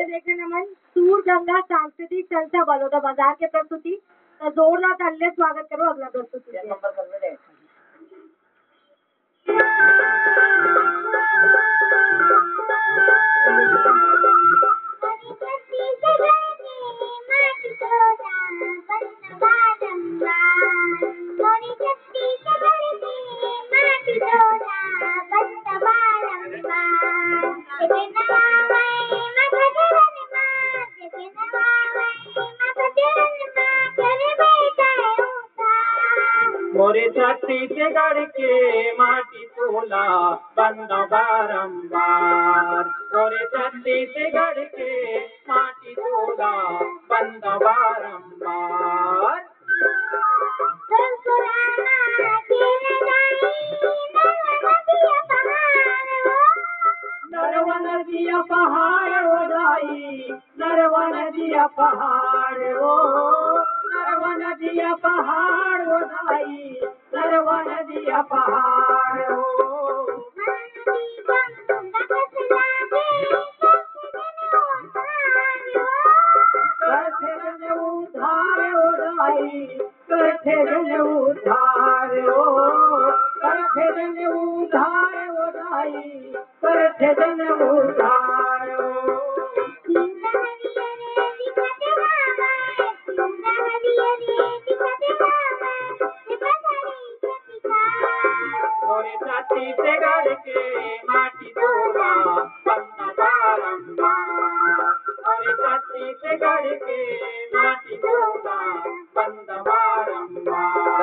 देखे नमन सूर गंगा सांस्कृतिक संस्था बड़ौदा बाजार के प्रस्तुति तो जोरदार तालियों से स्वागत करो अगला प्रस्तुति मोरे छत्तीसगढ़ के माटी तोला बंद बारंबार मोरे छत्तीसगढ़ के माटी तोला बंद बारंबार नरवा नदिया पहाड़ हो जाई नरवा नदिया पहाड़ हो नरवा नदिया पहाड़ हो जाई नरवा नदिया पहाड़ हो उधार हो जाई करथे जन उधार हो करथे जन उधार हो जाई करथे जन उधार हो मोरे छत्तीसगढ़ के माटी तोला बंद बारंबार मोरे छत्तीसगढ़ के माटी तोला बंद बारंबार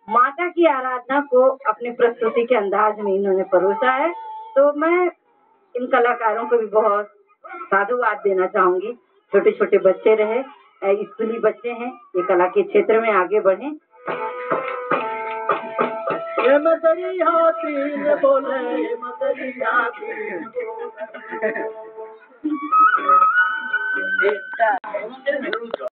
माता की आराधना को अपनी प्रस्तुति के अंदाज में इन्होंने परोसा है, तो मैं इन कलाकारों को भी बहुत साधुवाद देना चाहूंगी। छोटे छोटे बच्चे रहे, स्कूली बच्चे हैं, ये कला के क्षेत्र में आगे बढ़े। ये मदरी हाथी ने बोले, मदरी हाथी ने बोले।